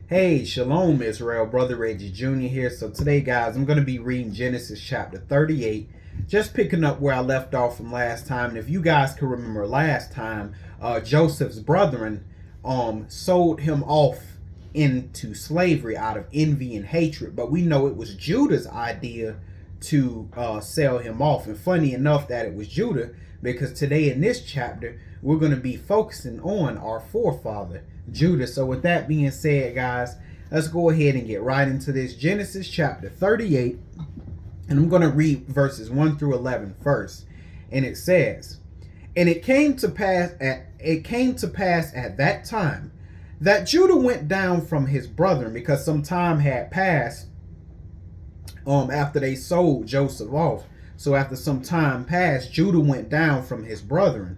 Hey, Shalom Israel, Brother Reggie Jr. here. So today, guys, I'm going to be reading Genesis chapter 38, just picking up where I left off from last time. And if you guys can remember last time, Joseph's brethren sold him off into slavery out of envy and hatred. But we know it was Judah's idea to sell him off. And funny enough that it was Judah, because today in this chapter, we're going to be focusing on our forefather, Judah. So with that being said, guys, let's go ahead and get right into this. Genesis chapter 38, and I'm going to read verses 1 through 11 first. And it says, "And it came to pass at that time that Judah went down from his brethren," because some time had passed after they sold Joseph off. So after some time passed, Judah went down from his brethren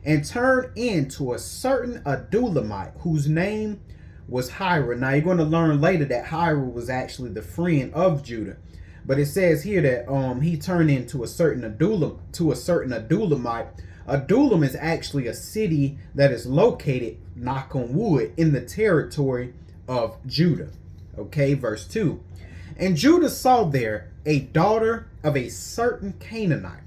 and turned into a certain Adulamite whose name was Hira. Now you're going to learn later that Hira was actually the friend of Judah. But it says here that he turned into a certain Adulamite. Adulam is actually a city that is located, knock on wood, in the territory of Judah. Okay, verse 2. "And Judah saw there a daughter of a certain Canaanite,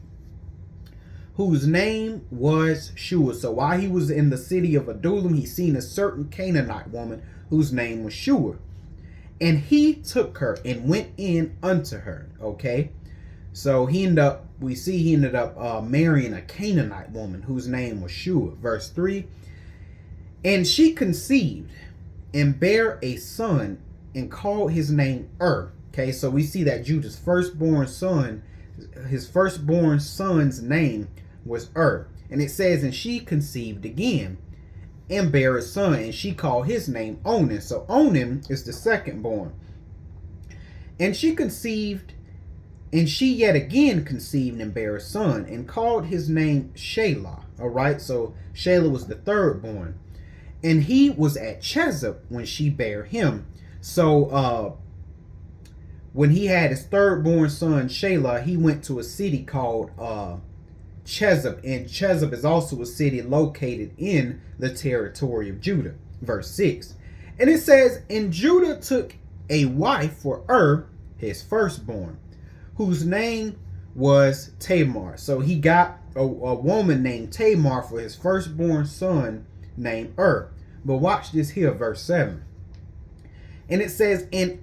whose name was Shua." So while he was in the city of Adullam, he seen a certain Canaanite woman whose name was Shua. "And he took her and went in unto her." Okay, so he ended up marrying a Canaanite woman whose name was Shua. Verse 3. "And she conceived and bare a son and called his name Okay, so we see that Judah's firstborn son's name was And it says, "And she conceived again and bare a son, and she called his name Onan." So Onan is the second born. "And she conceived, and she yet again conceived and bare a son, and called his name Shelah." All right, so Shelah was the third born. "And he was at Chezib when she bare him." So when he had his third born son Shelah, he went to a city called Chezib, and Chezib is also a city located in the territory of Judah. Verse 6. "And it says, and Judah took a wife for his firstborn, whose name was Tamar." So he got a woman named Tamar for his firstborn son named But watch this here, verse 7. "And it says, and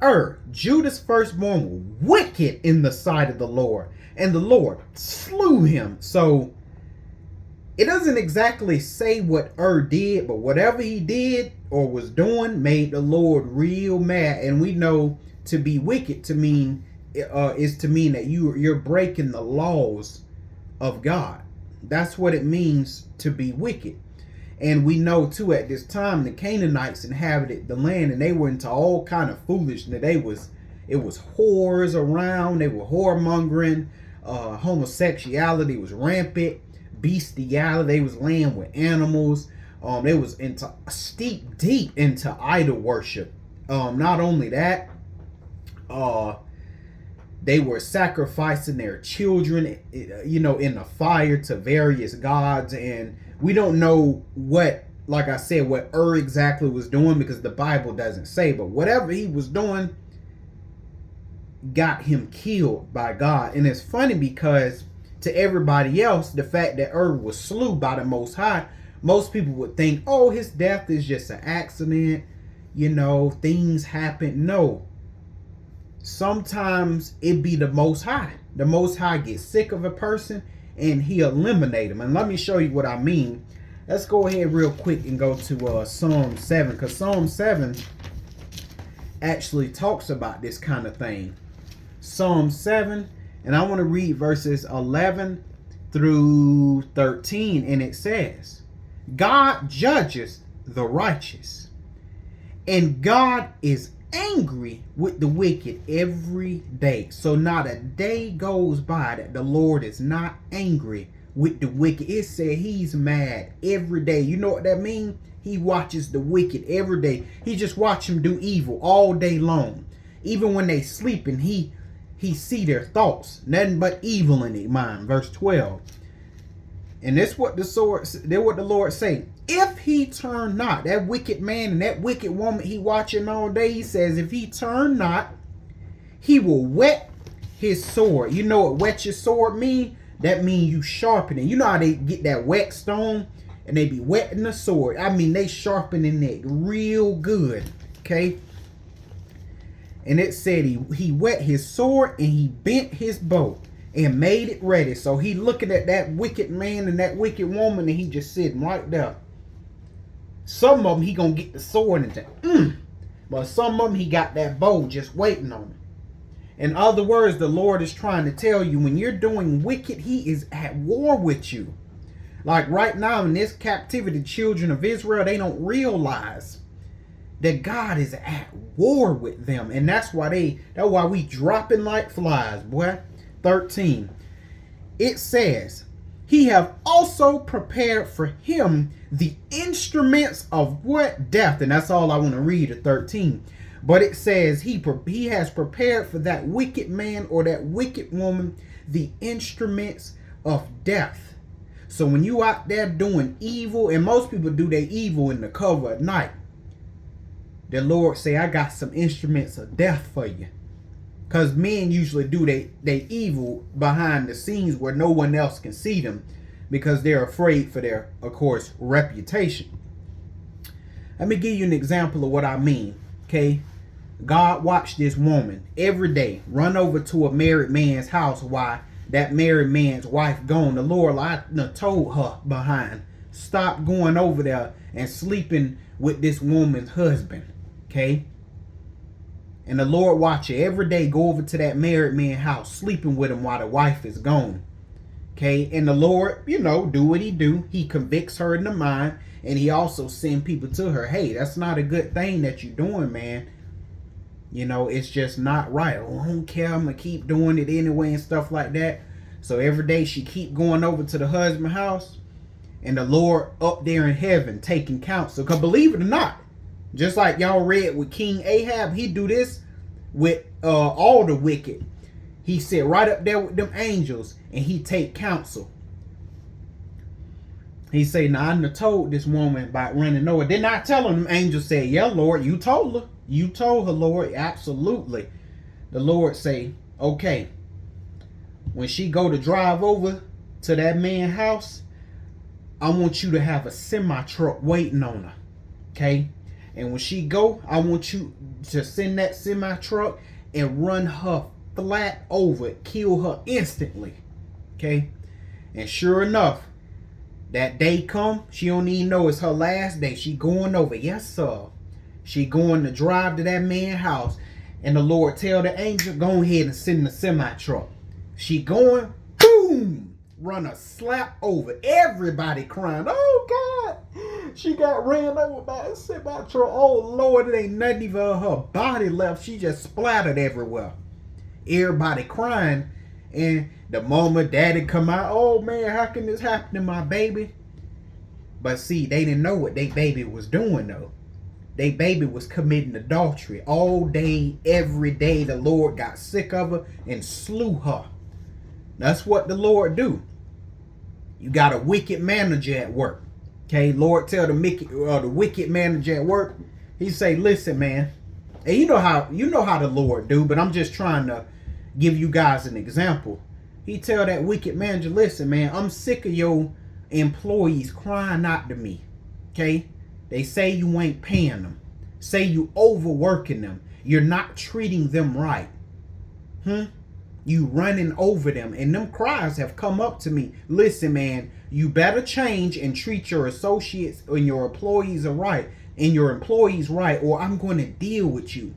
Judah's firstborn, was wicked in the sight of the Lord, and the Lord slew him." So it doesn't exactly say what did, but whatever he did or was doing made the Lord real mad. And we know to be wicked to mean is to mean that you're breaking the laws of God. That's what it means to be wicked. And we know too, at this time the Canaanites inhabited the land, and they were into all kind of foolishness. It was whores around. They were whoremongering. Homosexuality was rampant. Bestiality. They was laying with animals. They was into deep into idol worship. Not only that, they were sacrificing their children, in the fire to various gods. And we don't know what exactly was doing, because the Bible doesn't say. But whatever he was doing got him killed by God. And it's funny because to everybody else, the fact that was slew by the Most High, most people would think, oh, his death is just an accident. Things happen. No. Sometimes it be the Most High. The Most High gets sick of a person and he eliminate them. And let me show you what I mean. Let's go ahead real quick and go to Psalm 7, because Psalm 7 actually talks about this kind of thing. Psalm 7, and I want to read verses 11 through 13, and it says, "God judges the righteous, and God is angry with the wicked every day." So not a day goes by that the Lord is not angry with the wicked. It said he's mad every day. You know what that means? He watches the wicked every day. He just watch them do evil all day long. Even when they sleeping, he see their thoughts. Nothing but evil in their mind. Verse 12. And this what the Lord say. If he turn not, that wicked man and that wicked woman he watching all day, he says, if he turn not, he will whet his sword. You know what whet your sword mean? That mean you sharpen it. You know how they get that wet stone and they be wetting the sword. I mean, they sharpening it real good. Okay. And it said he whet his sword and he bent his bow and made it ready. So he looking at that wicked man and that wicked woman and he just sitting right there. Some of them he gonna get the sword and say, but some of them he got that bow just waiting on him. In other words, the Lord is trying to tell you, when you're doing wicked, he is at war with you. Like right now in this captivity, the children of Israel, they don't realize that God is at war with them. And that's why we dropping like flies, boy. 13. It says, he have also prepared for him the instruments of what? Death. And that's all I want to read at 13. But it says he has prepared for that wicked man or that wicked woman the instruments of death. So when you out there doing evil, and most people do their evil in the cover of night, the Lord say, I got some instruments of death for you. Because men usually do they evil behind the scenes where no one else can see them, because they're afraid for their, of course, reputation. Let me give you an example of what I mean. Okay. God watched this woman every day run over to a married man's house while that married man's wife gone. The Lord, I told her behind, stop going over there and sleeping with this woman's husband. Okay. And the Lord watch you every day go over to that married man's house, sleeping with him while the wife is gone. Okay. And the Lord, do what he do. He convicts her in the mind, and he also send people to her. Hey, that's not a good thing that you're doing, man. It's just not right. Oh, I don't care. I'm going to keep doing it anyway and stuff like that. So every day she keep going over to the husband's house, and the Lord up there in heaven taking counsel. Because believe it or not, just like y'all read with King Ahab, he do this with all the wicked. He sit right up there with them angels and he take counsel. He say, now I done told this woman about running over. Didn't I tell him? Them angels said, yeah, Lord, you told her. You told her, Lord. Absolutely. The Lord say, okay, when she go to drive over to that man's house, I want you to have a semi-truck waiting on her. Okay? And when she go, I want you to send that semi-truck and run her flat over, kill her instantly. Okay? And sure enough, that day come, she don't even know it's her last day. She going over. Yes, sir. She going to drive to that man's house. And the Lord tell the angel, go ahead and send the semi-truck. She going, boom, run a slap over. Everybody crying. Oh, God. She got ran over by a semi-truck. Oh, Lord, it ain't nothing even of her body left. She just splattered everywhere. Everybody crying. And the mama, daddy come out. Oh, man, how can this happen to my baby? But see, they didn't know what they baby was doing, though. They baby was committing adultery all day, every day. The Lord got sick of her and slew her. That's what the Lord do. You got a wicked manager at work. Okay, Lord tell the wicked manager at work. He say, listen, man. And you know how the Lord do, but I'm just trying to give you guys an example. He tell that wicked manager, listen, man, I'm sick of your employees crying out to me. Okay? They say you ain't paying them. Say you overworking them. You're not treating them right. You running over them. And them cries have come up to me. Listen, man, you better change and treat your associates and your employees right. And your employees right, or I'm going to deal with you.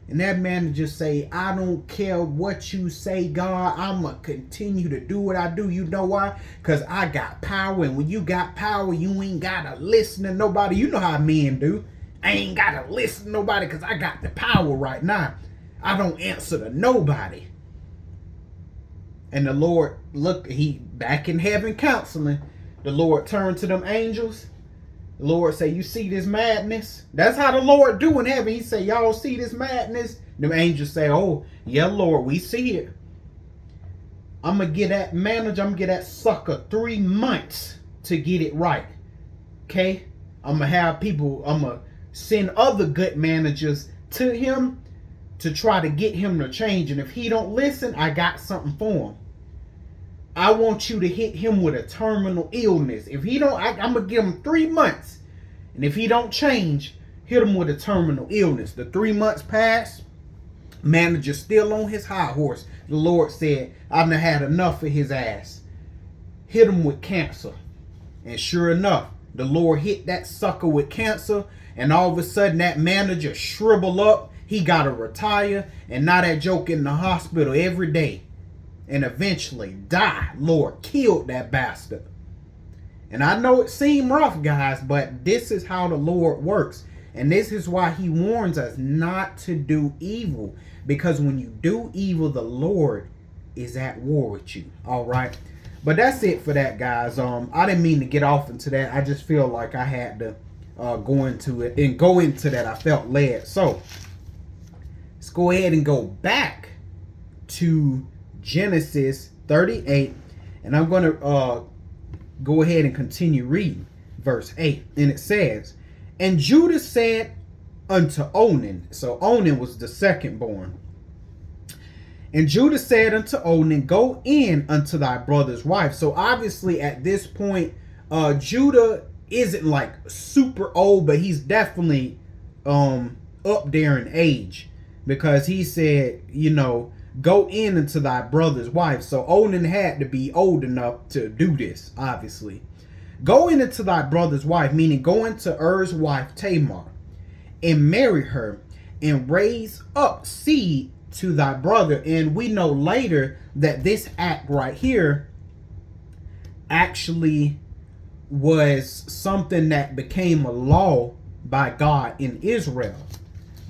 And that manager say, I don't care what you say, God. I'm going to continue to do what I do. You know why? Because I got power. And when you got power, you ain't got to listen to nobody. You know how men do. I ain't got to listen to nobody because I got the power right now. I don't answer to nobody. And the Lord, look, he back in heaven counseling. The Lord turned to them angels. The Lord say, you see this madness? That's how the Lord do in heaven. He say, y'all see this madness? The angels say, oh, yeah, Lord, we see it. I'm going to get that manager, I'm going to get that sucker 3 months to get it right. Okay? I'm going to send other good managers to him to try to get him to change. And if he don't listen, I got something for him. I want you to hit him with a terminal illness. If he don't, I'm going to give him 3 months. And if he don't change, hit him with a terminal illness. The 3 months pass. Manager still on his high horse. The Lord said, I've had enough of his ass. Hit him with cancer. And sure enough, the Lord hit that sucker with cancer. And all of a sudden, that manager shriveled up. He got to retire. And now that joke in the hospital every day. And eventually die. Lord killed that bastard. And I know it seemed rough, guys, but this is how the Lord works. And this is why he warns us not to do evil. Because when you do evil, the Lord is at war with you. All right. But that's it for that, guys. I didn't mean to get off into that. I just feel like I had to go into it. And go into that, I felt led. So let's go ahead and go back to Genesis 38. And I'm going to go ahead and continue reading verse 8. And it says, and Judah said unto Onan. So Onan was the second born. And Judah said unto Onan, go in unto thy brother's wife. So obviously at this point, Judah isn't like super old, but he's definitely up there in age. Because he said, go in unto thy brother's wife. So Onan had to be old enough to do this, obviously. Go in unto thy brother's wife, meaning go into Er's wife Tamar, and marry her, and raise up seed to thy brother. And we know later that this act right here actually was something that became a law by God in Israel.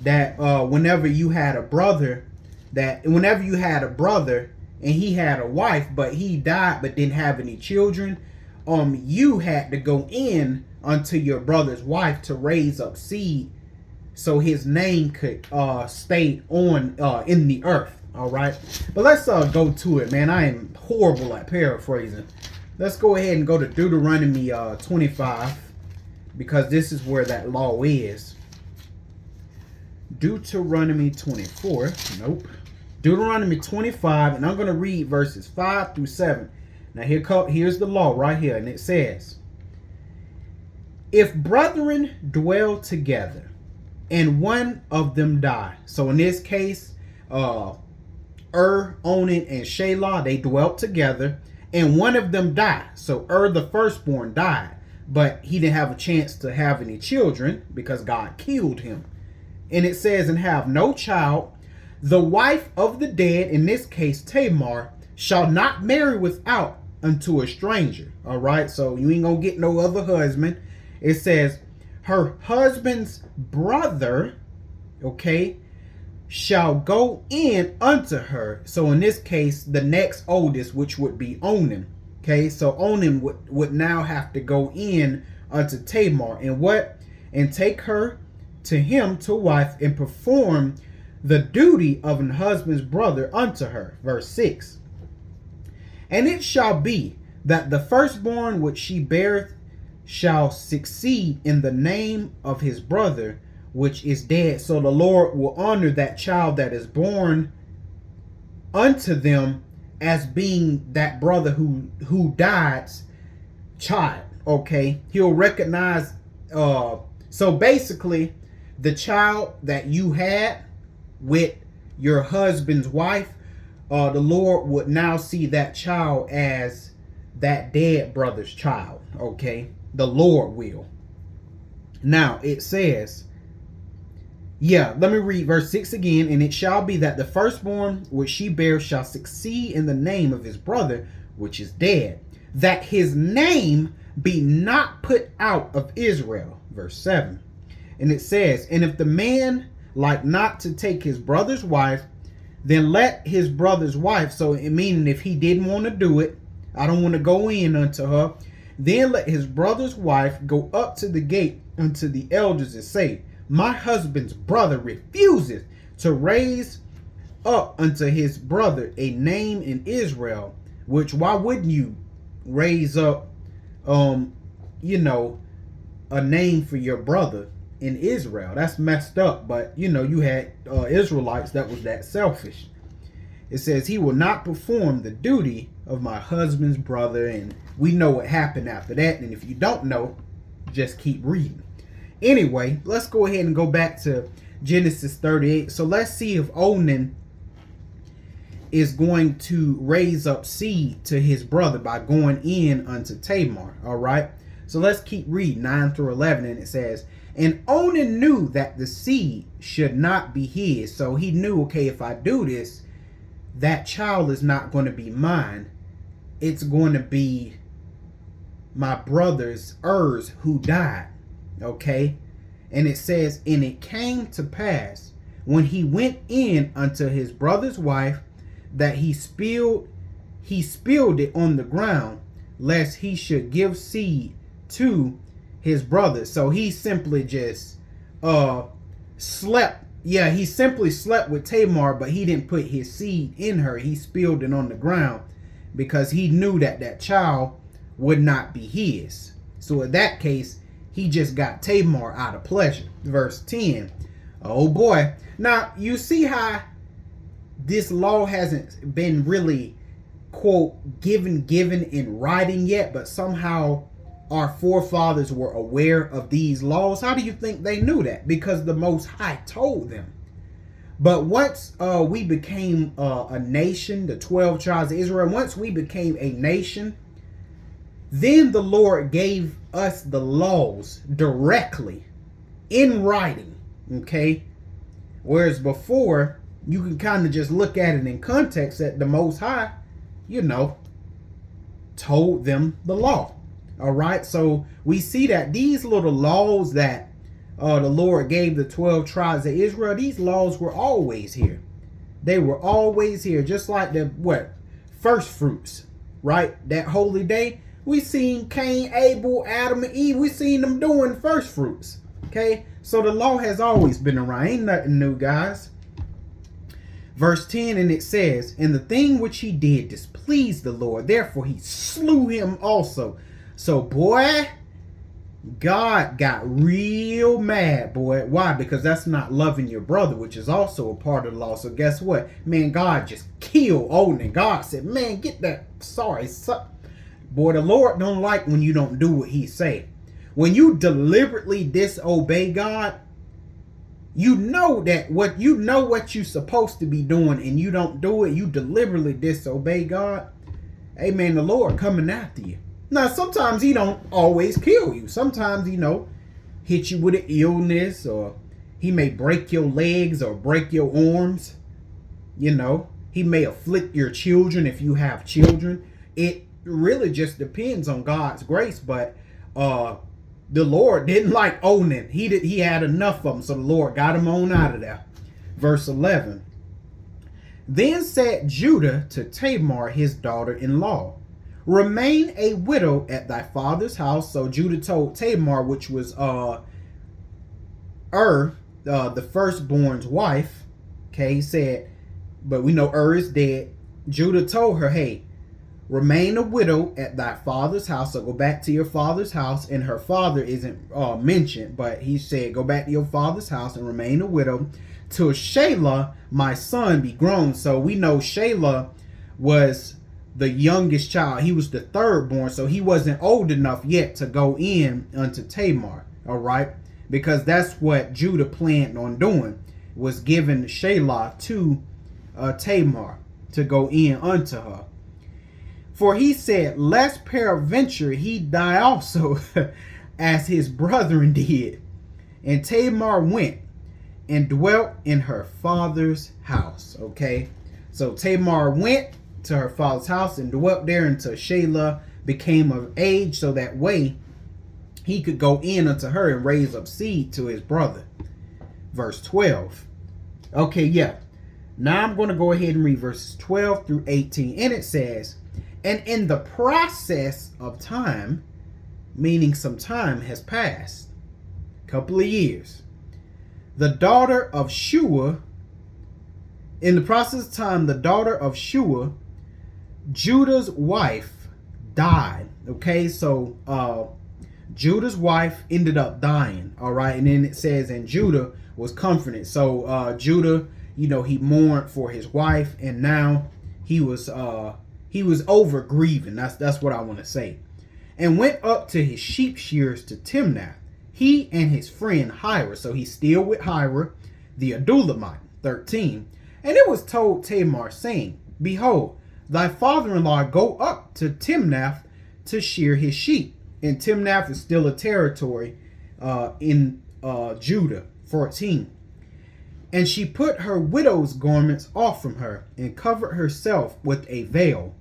That whenever you had a brother and he had a wife, but he died but didn't have any children, you had to go in unto your brother's wife to raise up seed so his name could stay on in the earth. All right, but let's go to it, man. I am horrible at paraphrasing. Let's go ahead and go to Deuteronomy 25, because this is where that law is. Deuteronomy 24. Nope. Deuteronomy 25, and I'm going to read verses 5 through 7. Now here's the law right here, and it says, if brethren dwell together, and one of them die. So in this case, Onan, and Shelah, they dwelt together, and one of them died. So the firstborn died, but he didn't have a chance to have any children because God killed him. And it says, and have no child, the wife of the dead, in this case Tamar, shall not marry without unto a stranger. All right, so you ain't gonna get no other husband. It says her husband's brother, okay, shall go in unto her. So in this case, the next oldest, which would be Onan. Okay, so Onan would now have to go in unto Tamar and take her to him to wife, and perform the duty of an husband's brother unto her. Verse 6. And it shall be that the firstborn which she beareth shall succeed in the name of his brother which is dead. So the Lord will honor that child that is born unto them as being that brother who died's child. Okay, he'll recognize. So basically, the child that you had with your husband's wife, the Lord would now see that child as that dead brother's child. Okay, the Lord will. Now it says, let me read verse 6 again. And it shall be that the firstborn which she bears shall succeed in the name of his brother which is dead, that his name be not put out of Israel. Verse 7. And it says, and if the man like not to take his brother's wife, then let his brother's wife, so it meaning if he didn't want to do it, I don't want to go in unto her, then let his brother's wife go up to the gate unto the elders and say, my husband's brother refuseth to raise up unto his brother a name in Israel, which why wouldn't you raise up a name for your brother in Israel. That's messed up. But you know, you had Israelites that was that selfish. It says he will not perform the duty of my husband's brother, and we know what happened after that. And if you don't know, just keep reading. Anyway, let's go ahead and go back to Genesis 38. So let's see if Onan is going to raise up seed to his brother by going in unto Tamar. All right. So let's keep reading 9 through 11. And it says, and Onan knew that the seed should not be his. So he knew, okay, if I do this, that child is not going to be mine. It's going to be my brother's Er's who died. Okay. And it says, and it came to pass when he went in unto his brother's wife that he spilled it on the ground, lest he should give seed to his brother. So he simply just slept. Yeah, he simply slept with Tamar, but he didn't put his seed in her. He spilled it on the ground because he knew that that child would not be his. So in that case, he just got Tamar out of pleasure. Verse 10. Oh boy. Now, you see how this law hasn't been really, quote, given in writing yet, but somehow our forefathers were aware of these laws. How do you think they knew that? Because the Most High told them. But once we became a nation, the 12 tribes of Israel, once we became a nation, then the Lord gave us the laws directly in writing, okay? Whereas before, you can kind of just look at it in context that the Most High, you know, told them the law. All right, so we see that these little laws that the Lord gave the 12 tribes of Israel, these laws were always here. They were always here, just like the first fruits, right? That holy day, we seen Cain, Abel, Adam, and Eve. We seen them doing first fruits. Okay, so the law has always been around. Ain't nothing new, guys. Verse 10, and it says, and the thing which he did displeased the Lord, therefore he slew him also. So, boy, God got real mad, boy. Why? Because that's not loving your brother, which is also a part of the law. So guess what? Man, God just killed Onan. God said, man, get that. Sorry, son. Boy, the Lord don't like when you don't do what he say. When you deliberately disobey God, you know what you're supposed to be doing and you don't do it, you deliberately disobey God. Amen. The Lord coming after you. Now, sometimes he don't always kill you. Sometimes, hit you with an illness, or he may break your legs or break your arms. He may afflict your children if you have children. It really just depends on God's grace. But the Lord didn't like Onan. He had enough of them, so the Lord got him on out of there. Verse 11. Then said Judah to Tamar, his daughter-in-law, remain a widow at thy father's house. So Judah told Tamar, which was the firstborn's wife. Okay, he said, but we know is dead. Judah told her, hey, remain a widow at thy father's house. So go back to your father's house. And her father isn't mentioned, but he said, go back to your father's house and remain a widow till Shelah, my son, be grown. So we know Shelah was the youngest child. He was the third born, so he wasn't old enough yet to go in unto Tamar. All right, because that's what Judah planned on doing, was giving Shelah to Tamar to go in unto her. For he said, lest peradventure he die also, as his brethren did. And Tamar went and dwelt in her father's house. Okay, so Tamar went to her father's house and dwelt there until Shelah became of age, so that way he could go in unto her and raise up seed to his brother. Verse 12. Okay, yeah. Now I'm going to go ahead and read verses 12 through 18. And it says, and in the process of time, meaning some time has passed, a couple of years, the daughter of Shua, in the process of time, the daughter of Shua, Judah's wife, died. Okay, so Judah's wife ended up dying. All right. And then it says, and Judah was comforted. So Judah, he mourned for his wife, and now he was over grieving. That's what I want to say. And went up to his sheep shears to Timnath, he and his friend Hira. So he's still with Hira, the Adulamite. 13. And it was told Tamar, saying, Behold, thy father-in-law go up to Timnath to shear his sheep. And Timnath is still a territory in Judah. 14. And she put her widow's garments off from her, and covered herself with a veil,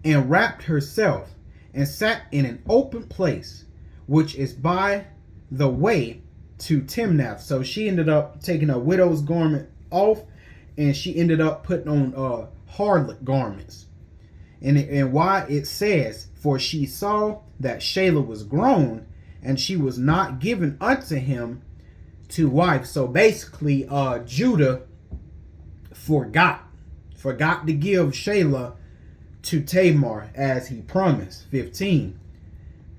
and wrapped herself, and sat in an open place, which is by the way to Timnath. So she ended up taking a widow's garment off, and she ended up putting on harlot garments. And why it says, for she saw that Shelah was grown, and she was not given unto him to wife. So basically, Judah forgot to give Shelah to Tamar as he promised. 15.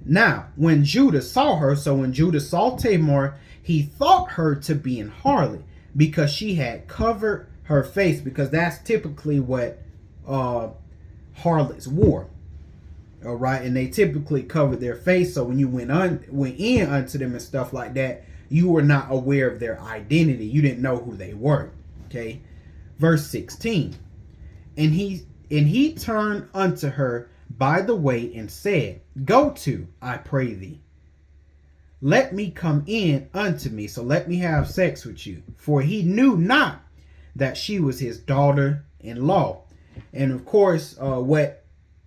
Now, when Judah saw her, so when Judah saw Tamar, he thought her to be an harlot, because she had covered her face, because that's typically what harlots wore. All right, and they typically covered their face. So when you went in unto them and stuff like that, you were not aware of their identity. You didn't know who they were. Okay, verse 16. And he turned unto her by the way and said, Go to, I pray thee, let me come in unto me. So let me have sex with you. For he knew not that she was his daughter-in-law. And of course, what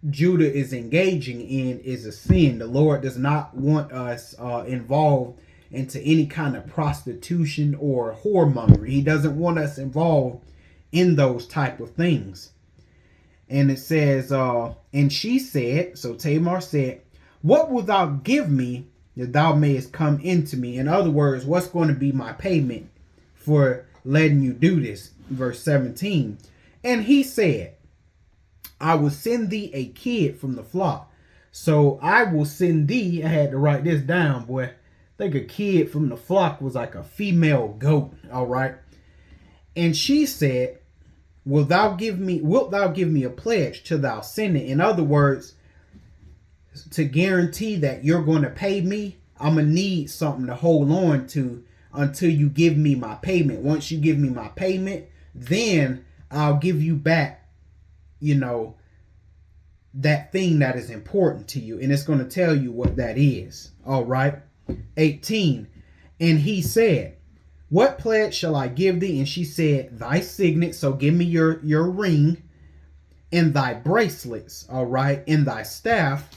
Judah is engaging in is a sin. The Lord does not want us involved into any kind of prostitution or whoremongery. He doesn't want us involved in those type of things. And it says, and she said, so Tamar said, What wilt thou give me that thou mayest come into me? In other words, what's going to be my payment for letting you do this? Verse 17. And he said, I will send thee a kid from the flock. So I will send thee, I had to write this down, boy. I think a kid from the flock was like a female goat. All right. And she said, wilt thou give me a pledge till thou send it? In other words, to guarantee that you're going to pay me, I'm going to need something to hold on to until you give me my payment. Once you give me my payment, then I'll give you back, that thing that is important to you. And it's going to tell you what that is. All right. 18. And he said, What pledge shall I give thee? And she said, Thy signet. So give me your ring, and thy bracelets. All right. And thy staff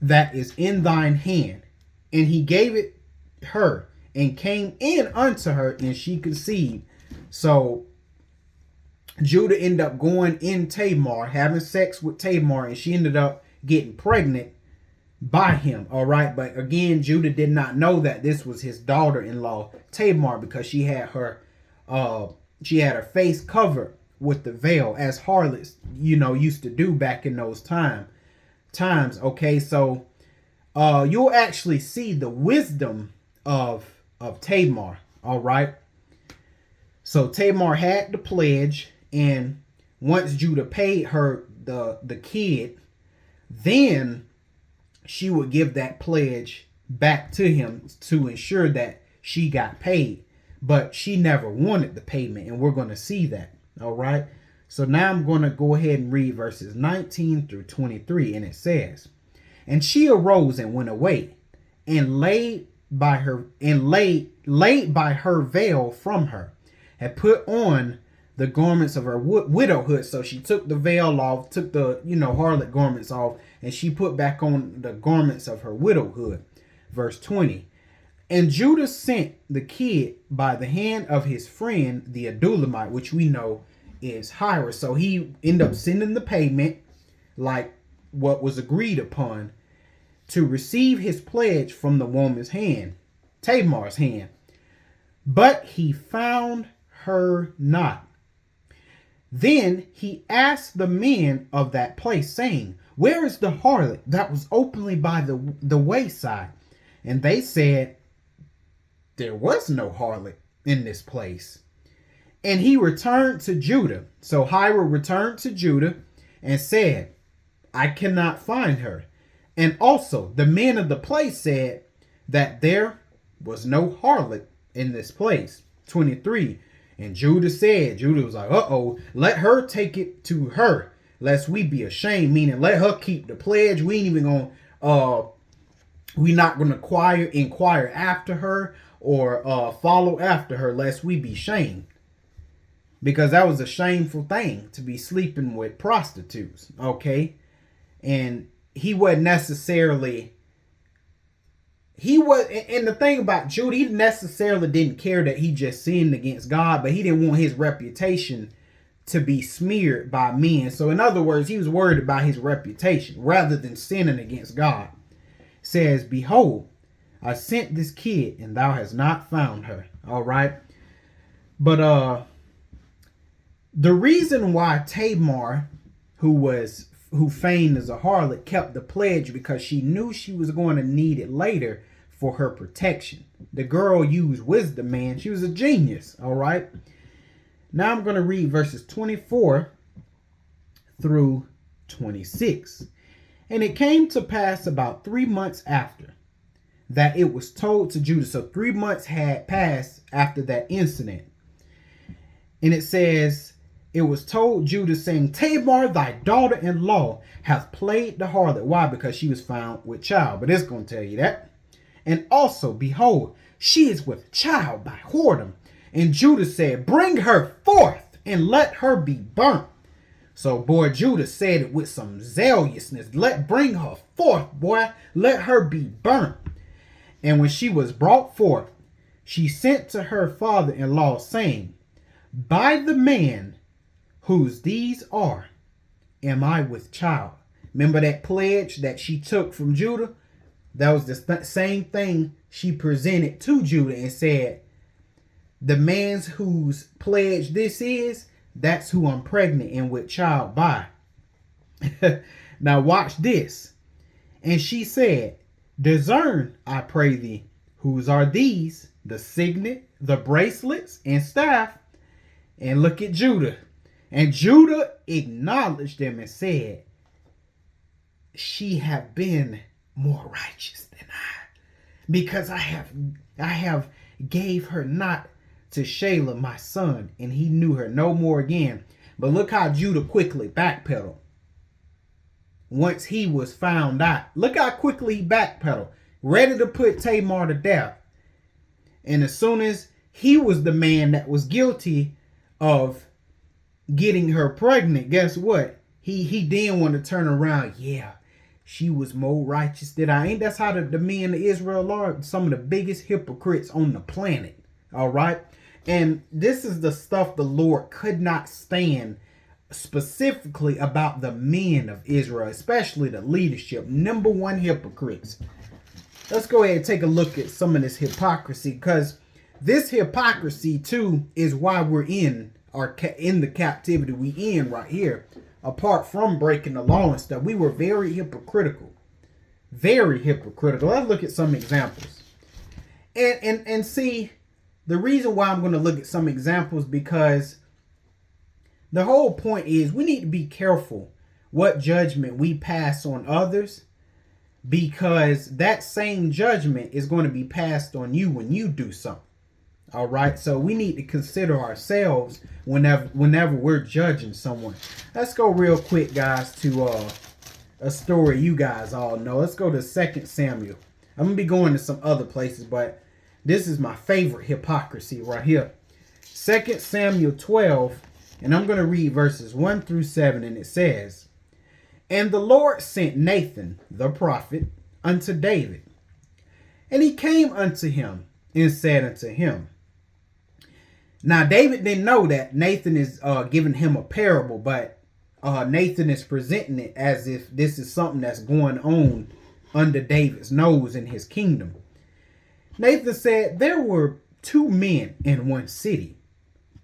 that is in thine hand. And he gave it her, and came in unto her, and she conceived. So Judah ended up going in Tamar, having sex with Tamar, and she ended up getting pregnant by him. All right. But again, Judah did not know that this was his daughter-in-law, Tamar, because she had her face covered with the veil, as harlots, used to do back in those times. Okay. So you'll actually see the wisdom of Tamar. All right. So Tamar had the pledge, and once Judah paid her the kid, then she would give that pledge back to him to ensure that she got paid. But she never wanted the payment, and we're going to see that. All right. So now I'm going to go ahead and read verses 19 through 23, and it says, And she arose and went away, and laid by her veil from her, and put on the garments of her widowhood. So she took the veil off, took the harlot garments off, and she put back on the garments of her widowhood. Verse 20. And Judah sent the kid by the hand of his friend the Adulamite, which we know is Hira. So he ended up sending the payment, like what was agreed upon, to receive his pledge from the woman's hand, Tamar's hand. But he found her not. Then he asked the men of that place, saying, where is the harlot that was openly by the wayside? And they said, there was no harlot in this place. And he returned to Judah. So Hiram returned to Judah and said, I cannot find her. And also the men of the place said that there was no harlot in this place. 23. And Judah was like, let her take it to her, lest we be ashamed. Meaning, let her keep the pledge. We ain't even gonna, we not gonna inquire after her or follow after her, lest we be shamed. Because that was a shameful thing to be sleeping with prostitutes. Okay, and he wasn't necessarily. And the thing about Judah, he necessarily didn't care that he just sinned against God, but he didn't want his reputation to be smeared by men. So in other words, he was worried about his reputation rather than sinning against God. It says, behold, I sent this kid and thou hast not found her. All right. But the reason why Tamar, who feigned as a harlot, kept the pledge, because she knew she was going to need it later for her protection. The girl used wisdom, man. She was a genius. All right. Now I'm going to read verses 24 through 26. And it came to pass about 3 months after that it was told to Judah. So 3 months had passed after that incident. And it says, it was told Judah, saying, Tamar, thy daughter-in-law, hath played the harlot. Why? Because she was found with child. But it's going to tell you that. And also, behold, she is with child by whoredom. And Judah said, bring her forth and let her be burnt. So, boy, Judah said it with some zealousness. Bring her forth, boy. Let her be burnt. And when she was brought forth, she sent to her father-in-law, saying, by the man whose these are, am I with child. Remember that pledge that she took from Judah? That was the same thing she presented to Judah and said, the man's whose pledge this is, that's who I'm pregnant and with child by. Now watch this. And she said, discern, I pray thee, whose are these, the signet, the bracelets, and staff. And look at Judah. And Judah acknowledged them and said, she have been more righteous than I, because I have gave her not to Shelah my son, and he knew her no more again. But look how Judah quickly backpedaled. Once he was found out, look how quickly he backpedaled, ready to put Tamar to death. And as soon as he was the man that was guilty of getting her pregnant, guess what? He didn't want to turn around. Yeah, she was more righteous than I. Ain't that's how the men of Israel are? Some of the biggest hypocrites on the planet. All right. And this is the stuff the Lord could not stand, specifically about the men of Israel, especially the leadership. Number one hypocrites. Let's go ahead and take a look at some of this hypocrisy, because this hypocrisy too is why we're in the captivity we in right here. Apart from breaking the law and stuff, we were very hypocritical. Very hypocritical. Let's look at some examples. And see, the reason why I'm going to look at some examples, because the whole point is we need to be careful what judgment we pass on others, because that same judgment is going to be passed on you when you do something. All right. So we need to consider ourselves whenever we're judging someone. Let's go real quick, guys, to a story you guys all know. Let's go to 2 Samuel. I'm going to be going to some other places, but this is my favorite hypocrisy right here. 2 Samuel 12, and I'm going to read verses 1 through 7, and it says, and the Lord sent Nathan, the prophet, unto David. And he came unto him and said unto him. Now, David didn't know that Nathan is giving him a parable, but Nathan is presenting it as if this is something that's going on under David's nose in his kingdom. Nathan said, there were 2 men in one city,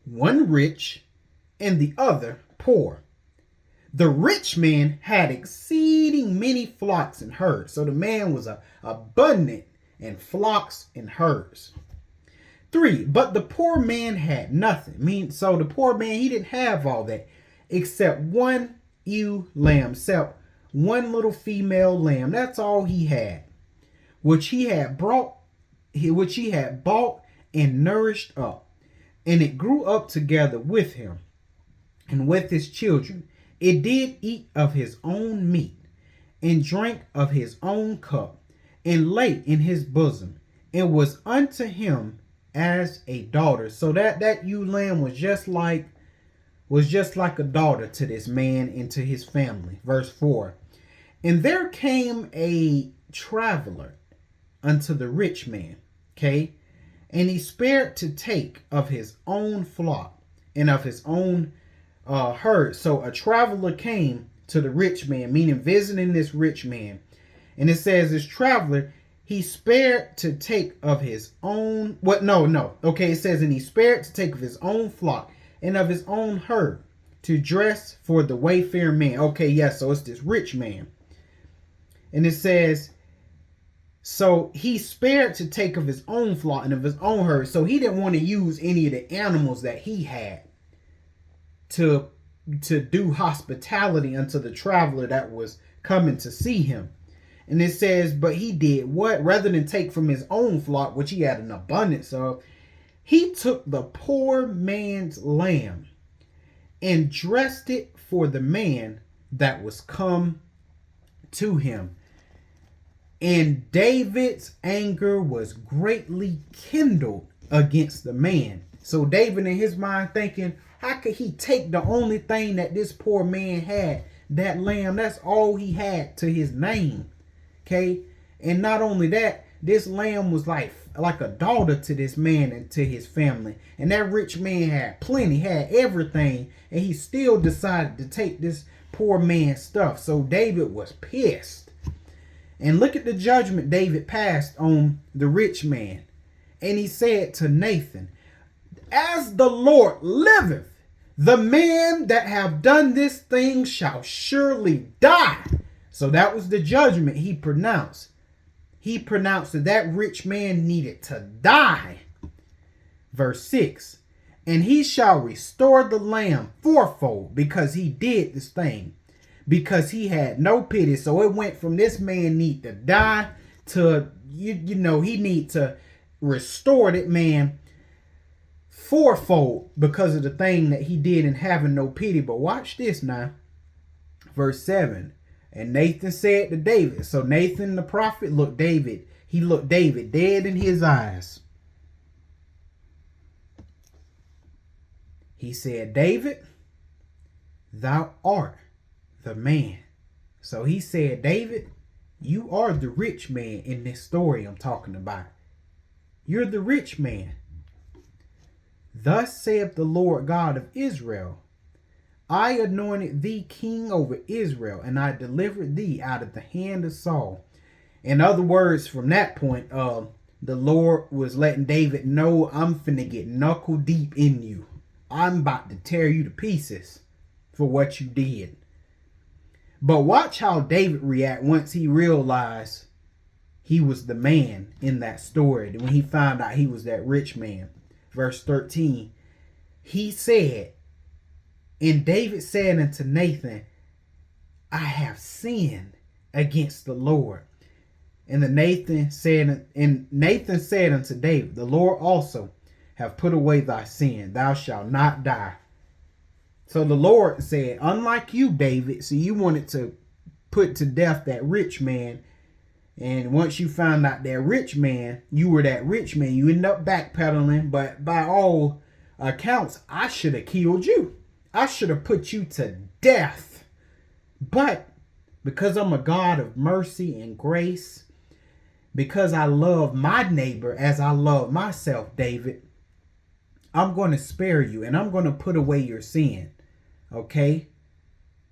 one rich and the other poor. The rich man had exceeding many flocks and herds. So the man was abundant in flocks and herds. 3, but the poor man had nothing. So the poor man, he didn't have all that except one ewe lamb, except one little female lamb. That's all he had, which he had bought and nourished up. And it grew up together with him and with his children. It did eat of his own meat and drank of his own cup and lay in his bosom and was unto him as a daughter. So that ewe lamb was just like a daughter to this man and to his family. Verse 4. And there came a traveler unto the rich man. Okay. And he spared to take of his own flock and of his own herd. So a traveler came to the rich man, meaning visiting this rich man. And it says this traveler, he spared to take of his own. Okay, it says, and he spared to take of his own flock and of his own herd to dress for the wayfaring man. Okay, yes, so it's this rich man. And it says, so he spared to take of his own flock and of his own herd. So he didn't want to use any of the animals that he had to do hospitality unto the traveler that was coming to see him. And it says, but he did what? Rather than take from his own flock, which he had an abundance of, he took the poor man's lamb and dressed it for the man that was come to him. And David's anger was greatly kindled against the man. So David in his mind thinking, how could he take the only thing that this poor man had, that lamb? That's all he had to his name. Okay. And not only that, this lamb was like a daughter to this man and to his family. And that rich man had plenty, had everything. And he still decided to take this poor man's stuff. So David was pissed. And look at the judgment David passed on the rich man. And he said to Nathan, as the Lord liveth, the man that have done this thing shall surely die. So that was the judgment he pronounced. He pronounced that rich man needed to die. Verse 6. And he shall restore the lamb fourfold because he did this thing, because he had no pity. So it went from this man need to die to, he need to restore that man fourfold because of the thing that he did and having no pity. But watch this now. Verse 7. And Nathan said to David. So Nathan the prophet looked David dead in his eyes. He said, David, thou art the man. So he said, David, you are the rich man in this story I'm talking about. You're the rich man. Thus saith the Lord God of Israel, I anointed thee king over Israel, and I delivered thee out of the hand of Saul. In other words, from that point, the Lord was letting David know, I'm finna get knuckle deep in you. I'm about to tear you to pieces for what you did. But watch how David react once he realized he was the man in that story. When he found out he was that rich man. Verse 13, he said, and David said unto Nathan, I have sinned against the Lord. And Nathan said unto David, the Lord also have put away thy sin. Thou shalt not die. So the Lord said, unlike you, David, see, you wanted to put to death that rich man. And once you found out that rich man, you were that rich man, you ended up backpedaling. But by all accounts, I should have killed you. I should have put you to death. But because I'm a God of mercy and grace, because I love my neighbor as I love myself, David, I'm going to spare you and I'm going to put away your sin. Okay?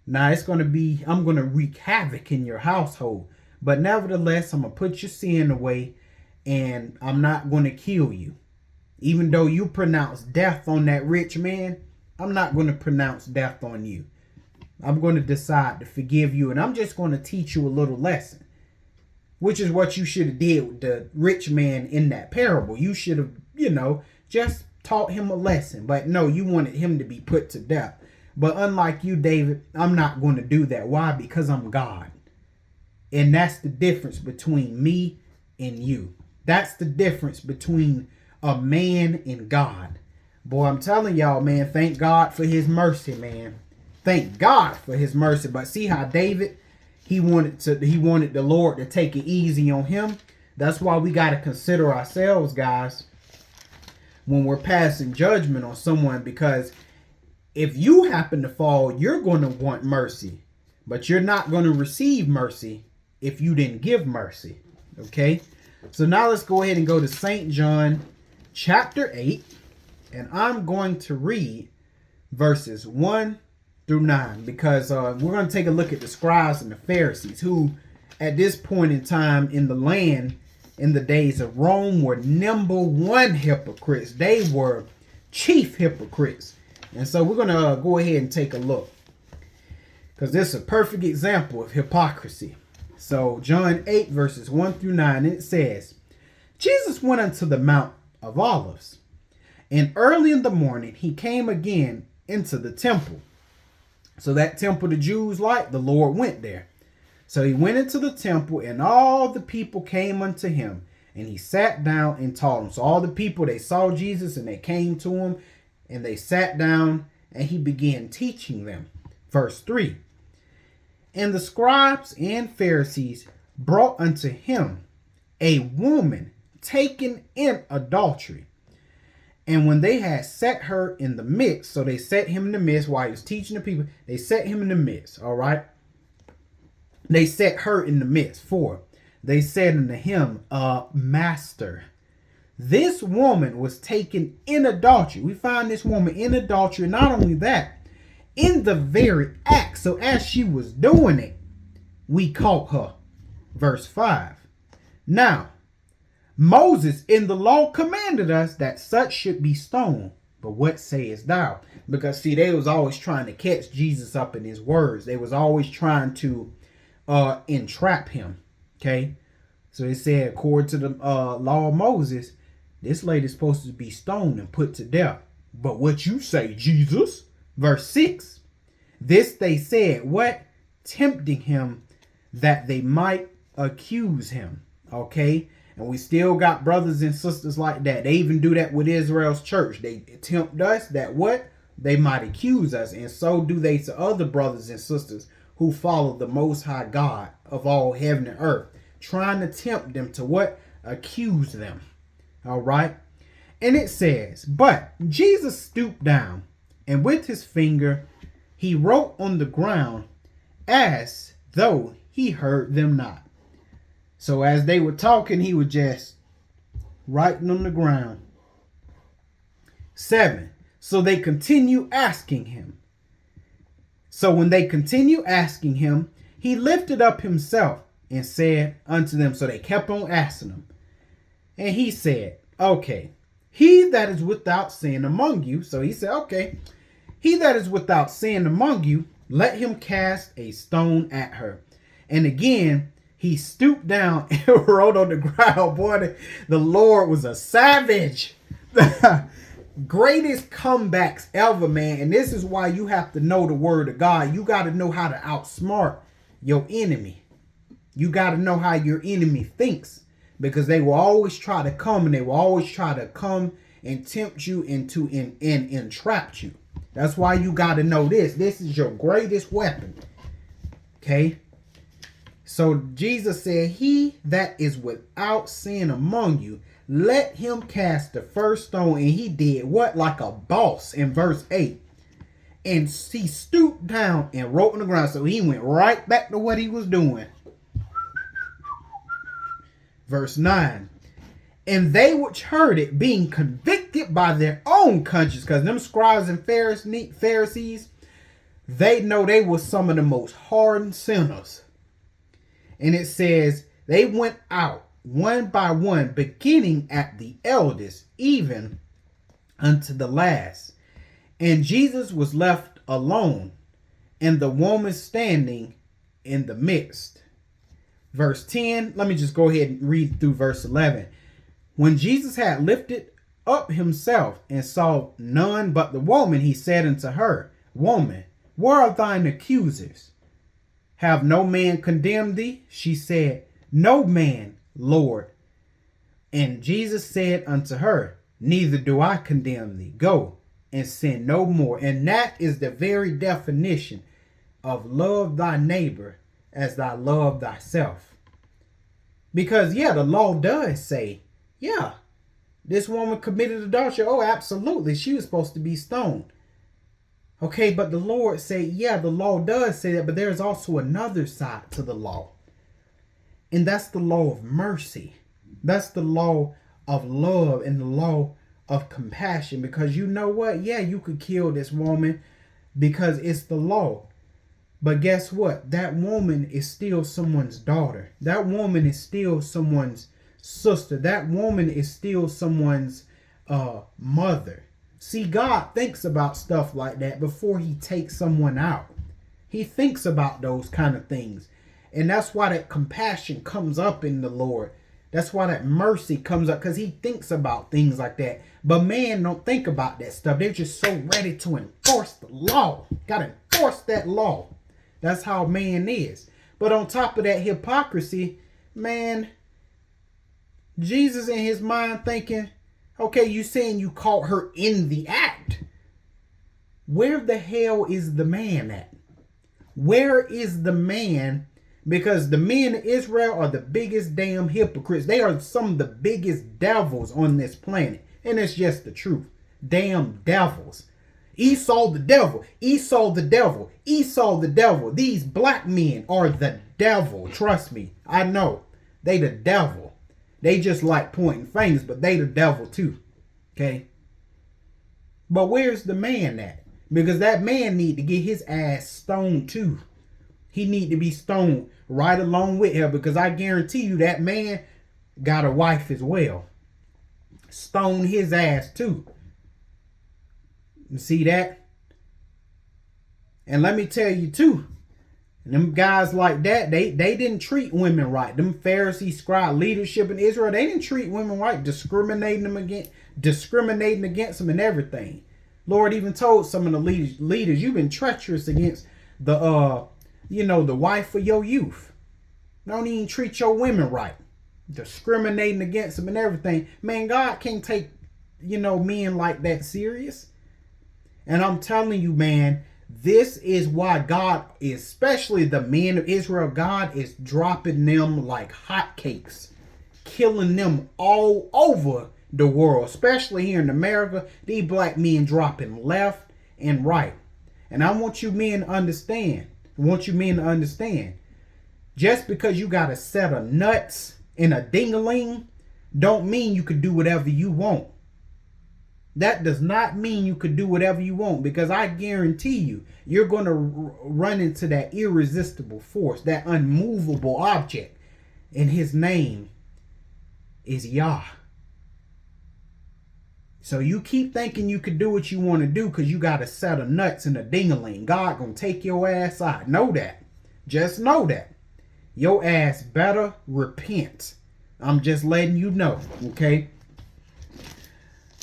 Now I'm going to wreak havoc in your household. But nevertheless, I'm going to put your sin away and I'm not going to kill you. Even though you pronounced death on that rich man, I'm not going to pronounce death on you. I'm going to decide to forgive you, and I'm just going to teach you a little lesson, which is what you should have did with the rich man in that parable. You should have, just taught him a lesson. But no, you wanted him to be put to death. But unlike you, David, I'm not going to do that. Why? Because I'm God. And that's the difference between me and you. That's the difference between a man and God. Boy, I'm telling y'all, man, thank God for his mercy, man. Thank God for his mercy. But see how David, he wanted the Lord to take it easy on him. That's why we got to consider ourselves, guys, when we're passing judgment on someone, because if you happen to fall, you're going to want mercy, but you're not going to receive mercy if you didn't give mercy. Okay? So now let's go ahead and go to St. John chapter 8, and I'm going to read verses 1 through 9, because we're going to take a look at the scribes and the Pharisees, who at this point in time in the land, in the days of Rome, were number one hypocrites. They were chief hypocrites. And so we're going to go ahead and take a look, because this is a perfect example of hypocrisy. So John 8 verses 1 through 9, it says, Jesus went unto the Mount of Olives, and early in the morning he came again into the temple. So that temple the Jews liked, the Lord went there. So he went into the temple, and all the people came unto him, and he sat down and taught them. So all the people, they saw Jesus and they came to him, and they sat down, and he began teaching them. Verse 3. And the scribes and Pharisees brought unto him a woman taken in adultery. And when they had set her in the midst, so they set him in the midst while he was teaching the people, they set him in the midst, all right? They set her in the midst. 4. They said unto him, Master, this woman was taken in adultery. We find this woman in adultery. Not only that, in the very act. So as she was doing it, we caught her. Verse 5. Now, Moses in the law commanded us that such should be stoned. But what sayest thou? Because see, they was always trying to catch Jesus up in his words. They was always trying to entrap him. Okay. So it said, according to the law of Moses, this lady's supposed to be stoned and put to death. But what you say, Jesus? Verse 6. This they said, what? Tempting him that they might accuse him. Okay. And we still got brothers and sisters like that. They even do that with Israel's church. They tempt us that what? They might accuse us. And so do they to other brothers and sisters who follow the Most High God of all heaven and earth, trying to tempt them to what? Accuse them. All right. And it says, but Jesus stooped down, and with his finger he wrote on the ground as though he heard them not. So as they were talking, he was just writing on the ground. 7. So they continue asking him. So when they continue asking him, he lifted up himself and said unto them. So they kept on asking him. And he said, okay, he that is without sin among you. So he said, okay, he that is without sin among you, let him cast a stone at her. And again, he stooped down and wrote on the ground. Boy, the Lord was a savage. Greatest comebacks ever, man. And this is why you have to know the word of God. You got to know how to outsmart your enemy. You got to know how your enemy thinks, because they will always try to come, and they will always try to come and tempt you into and entrap you. That's why you got to know this. This is your greatest weapon. Okay. So Jesus said, he that is without sin among you, let him cast the first stone. And he did what? Like a boss in verse 8. And he stooped down and wrote on the ground. So he went right back to what he was doing. Verse 9. And they which heard it, being convicted by their own conscience, because them scribes and Pharisees, they know they were some of the most hardened sinners. And it says, they went out one by one, beginning at the eldest, even unto the last. And Jesus was left alone, and the woman standing in the midst. Verse 10, let me just go ahead and read through verse 11. When Jesus had lifted up himself and saw none but the woman, he said unto her, Woman, where are thine accusers? Have no man condemned thee? She said, No man, Lord. And Jesus said unto her, Neither do I condemn thee. Go and sin no more. And that is the very definition of love thy neighbor as thy love thyself. Because, yeah, the law does say, yeah, this woman committed adultery. Oh, absolutely. She was supposed to be stoned. Okay, but the Lord said, yeah, the law does say that, but there's also another side to the law. And that's the law of mercy. That's the law of love and the law of compassion. Because you know what? Yeah, you could kill this woman because it's the law. But guess what? That woman is still someone's daughter. That woman is still someone's sister. That woman is still someone's mother. See, God thinks about stuff like that before he takes someone out. He thinks about those kind of things. And that's why that compassion comes up in the Lord. That's why that mercy comes up, because he thinks about things like that. But man don't think about that stuff. They're just so ready to enforce the law. Got to enforce that law. That's how man is. But on top of that hypocrisy, man, Jesus in his mind thinking, okay, you saying you caught her in the act. Where the hell is the man at? Where is the man? Because the men of Israel are the biggest damn hypocrites. They are some of the biggest devils on this planet. And it's just the truth. Damn devils. Esau the devil. Esau the devil. Esau the devil. These black men are the devil. Trust me. I know. They the devil. They just like pointing fingers, but they the devil too. Okay? But where's the man at? Because that man need to get his ass stoned too. He need to be stoned right along with her, because I guarantee you that man got a wife as well. Stone his ass too. You see that? And let me tell you too, them guys like that, they didn't treat women right. Them Pharisee scribe leadership in Israel, they didn't treat women right, discriminating against them and everything. Lord even told some of the leaders, you've been treacherous against the the wife of your youth. Don't even treat your women right. Discriminating against them and everything. Man, God can't take, men like that serious. And I'm telling you, man, this is why God, especially the men of Israel, God is dropping them like hotcakes, killing them all over the world, especially here in America. These black men dropping left and right. And I want you men to understand. Just because you got a set of nuts and a ding-a-ling don't mean you could do whatever you want. That does not mean you could do whatever you want, because I guarantee you, you're going to run into that irresistible force, that unmovable object. And his name is Yah. So you keep thinking you could do what you want to do because you got a set of nuts and a ding-a-ling. God going to take your ass out. Know that. Just know that. Your ass better repent. I'm just letting you know. Okay?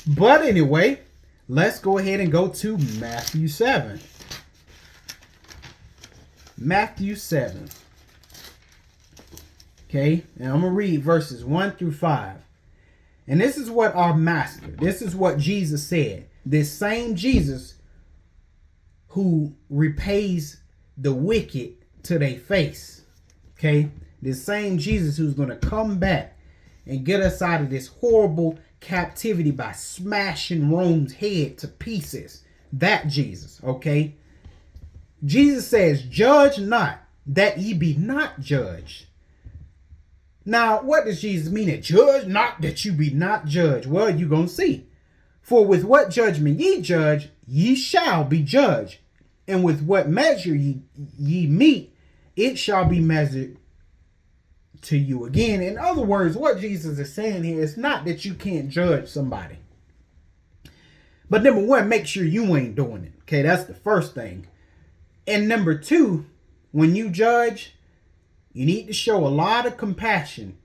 But anyway, let's go ahead and go to Matthew 7. Matthew 7. Okay? And I'm going to read verses 1 through 5. And this is what our master, this is what Jesus said. This same Jesus who repays the wicked to their face. Okay? This same Jesus who's going to come back and get us out of this horrible captivity by smashing Rome's head to pieces. That Jesus, okay? Jesus says, judge not that ye be not judged. Now, what does Jesus mean? That judge not that you be not judged? Well, you're going to see. For with what judgment ye judge, ye shall be judged. And with what measure ye meet, it shall be measured to you again. In other words, what Jesus is saying here is not that you can't judge somebody. But number one, make sure you ain't doing it. Okay, that's the first thing. And number two, when you judge, you need to show a lot of compassion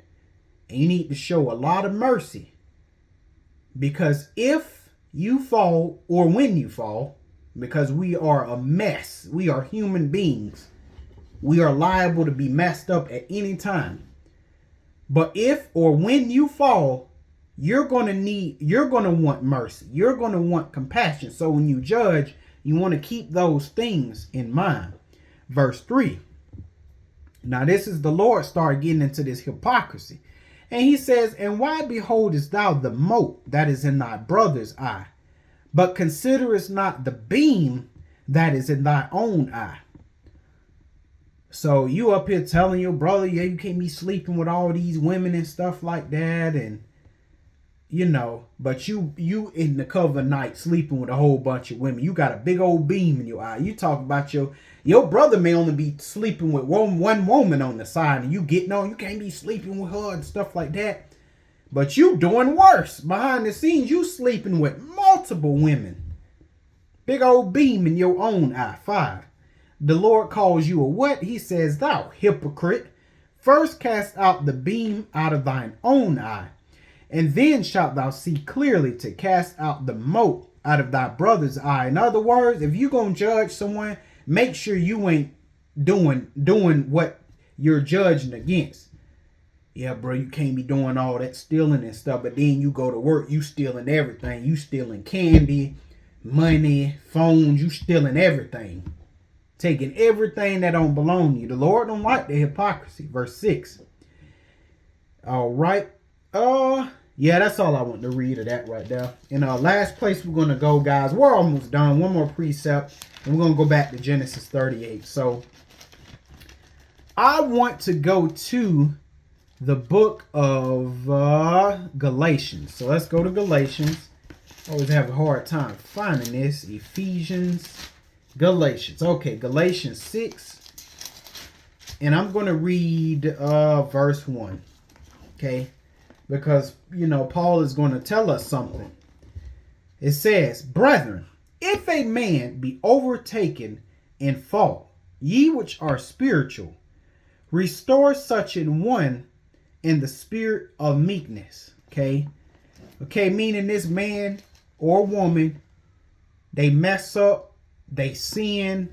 and you need to show a lot of mercy. Because if you fall, or when you fall, because we are a mess, we are human beings, we are liable to be messed up at any time. But if or when you fall, you're going to want mercy. You're going to want compassion. So when you judge, you want to keep those things in mind. Verse 3. Now this is the Lord start getting into this hypocrisy. And he says, and why beholdest thou the mote that is in thy brother's eye, but considerest not the beam that is in thy own eye? So you up here telling your brother, yeah, you can't be sleeping with all these women and stuff like that. And, but you in the cover of night sleeping with a whole bunch of women. You got a big old beam in your eye. You talk about your brother may only be sleeping with one woman on the side, and you getting on, you can't be sleeping with her and stuff like that. But you doing worse. Behind the scenes, you sleeping with multiple women. Big old beam in your own eye. 5. The Lord calls you a what? He says, thou hypocrite, first cast out the beam out of thine own eye, and then shalt thou see clearly to cast out the mote out of thy brother's eye. In other words, if you're going to judge someone, make sure you ain't doing what you're judging against. Yeah, bro, you can't be doing all that stealing and stuff, but then you go to work, you stealing everything. You stealing candy, money, phones, you stealing everything. Taking everything that don't belong to you. The Lord don't like the hypocrisy. Verse 6. All right. Yeah, that's all I want to read of that right there. And last place we're going to go, guys. We're almost done. One more precept. And we're going to go back to Genesis 38. So, I want to go to the book of Galatians. So, let's go to Galatians. I always have a hard time finding this. Ephesians. Galatians. Okay, Galatians 6. And I'm going to read verse 1. Okay? Because, Paul is going to tell us something. It says, brethren, if a man be overtaken in fault, ye which are spiritual, restore such an one in the spirit of meekness. Okay? Okay, meaning this man or woman, they mess up, they sin,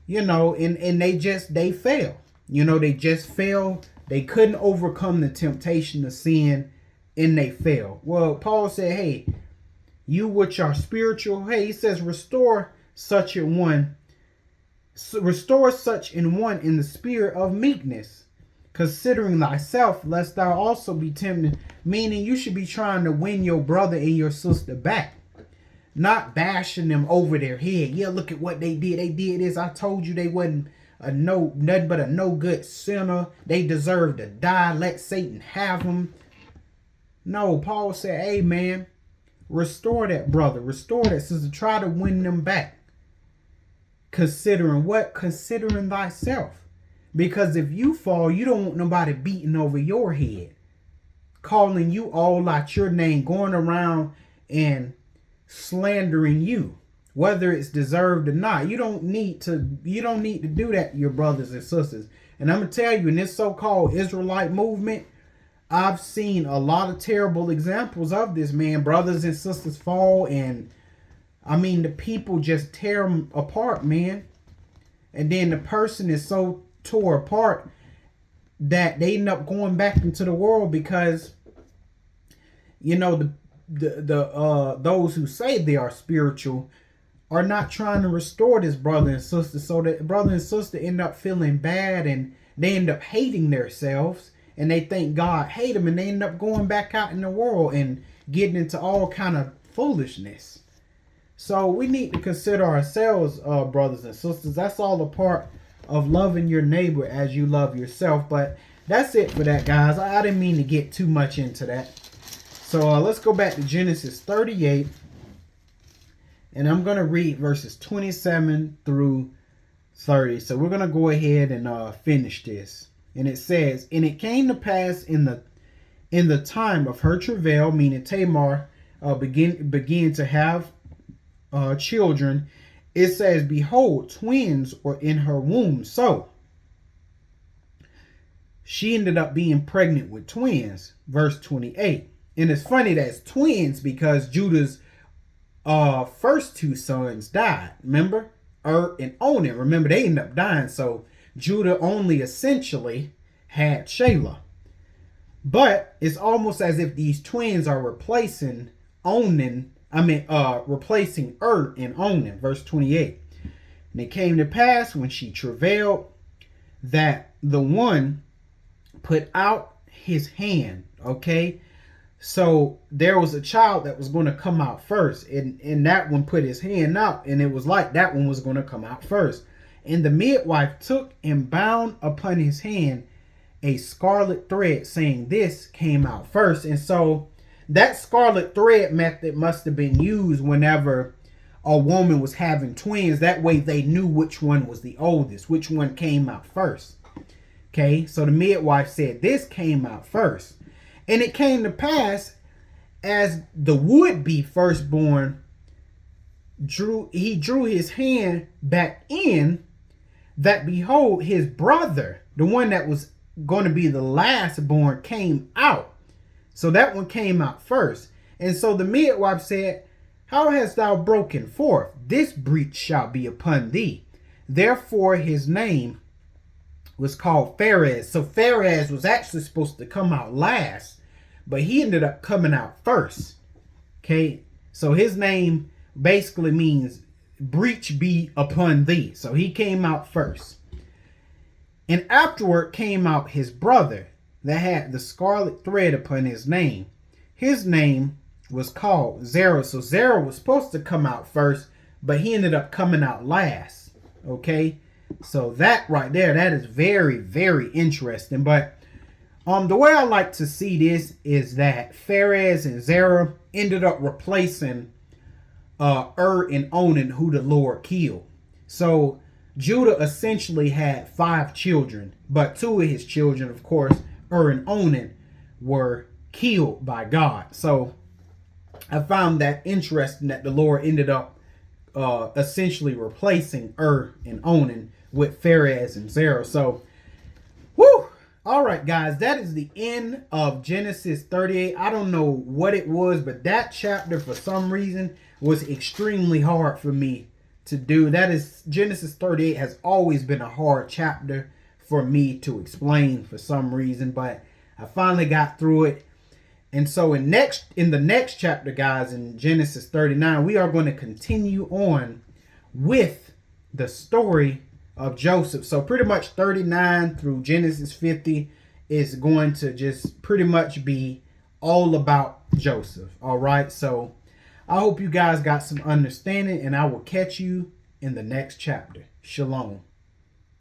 and they fail. They just fail. They couldn't overcome the temptation of sin, and they fail. Well, Paul said, hey, you which are spiritual, hey, he says, restore such an one in the spirit of meekness, considering thyself, lest thou also be tempted. Meaning you should be trying to win your brother and your sister back. Not bashing them over their head. Yeah, look at what they did. They did this. I told you they wasn't nothing but a no good sinner. They deserve to die. Let Satan have them. No, Paul said, hey man, restore that brother. Restore that sister. Try to win them back. Considering what? Considering thyself. Because if you fall, you don't want nobody beating over your head. Calling you all out your name. Going around and slandering you, whether it's deserved or not. You don't need to do that to your brothers and sisters. And I'm gonna tell you, in this so-called Israelite movement, I've seen a lot of terrible examples of this, man. Brothers and sisters fall, and the people just tear them apart, man. And then the person is so tore apart that they end up going back into the world because those who say they are spiritual are not trying to restore this brother and sister, so that brother and sister end up feeling bad and they end up hating themselves, and they think God hate them, and they end up going back out in the world and getting into all kind of foolishness. So we need to consider ourselves, brothers and sisters. That's all a part of loving your neighbor as you love yourself. But that's it for that, guys. I didn't mean to get too much into that. So let's go back to Genesis 38. And I'm going to read verses 27 through 30. So we're going to go ahead and finish this. And it says, and it came to pass in the time of her travail, meaning Tamar, begin to have children, it says, behold, twins were in her womb. So she ended up being pregnant with twins. Verse 28. And it's funny that it's twins because Judah's first two sons died. Remember? And Onan. Remember, they ended up dying. So Judah only essentially had Shelah. But it's almost as if these twins are replacing replacing and Onan. Verse 28. And it came to pass when she travailed that the one put out his hand. Okay. So there was a child that was going to come out first, and that one put his hand out, and it was like that one was going to come out first. And the midwife took and bound upon his hand a scarlet thread, saying, this came out first. And so that scarlet thread method must have been used whenever a woman was having twins. That way they knew which one was the oldest, which one came out first. Okay, so the midwife said, this came out first. And it came to pass, as the would-be firstborn drew his hand back in, that behold, his brother, the one that was going to be the last born, came out. So that one came out first. And so the midwife said, how hast thou broken forth? This breach shall be upon thee. Therefore his name was called Perez. So Perez was actually supposed to come out last, but he ended up coming out first. Okay, so his name basically means breach be upon thee. So he came out first. And afterward came out his brother that had the scarlet thread upon his name. His name was called Zerah. So Zerah was supposed to come out first, but he ended up coming out last. Okay, so that right there, that is very, very interesting. But the way I like to see this is that Perez and Zerah ended up replacing and Onan, who the Lord killed. So Judah essentially had 5 children, but 2 of his children, of course, and Onan, were killed by God. So I found that interesting that the Lord ended up essentially replacing and Onan with Perez and Zerah. So, whoo! All right, guys, that is the end of Genesis 38. I don't know what it was, but that chapter, for some reason, was extremely hard for me to do. That is, Genesis 38 has always been a hard chapter for me to explain for some reason, but I finally got through it. And so in the next chapter, guys, in Genesis 39, we are going to continue on with the story of Joseph. So pretty much 39 through Genesis 50 is going to just pretty much be all about Joseph. All right. So I hope you guys got some understanding, and I will catch you in the next chapter. Shalom.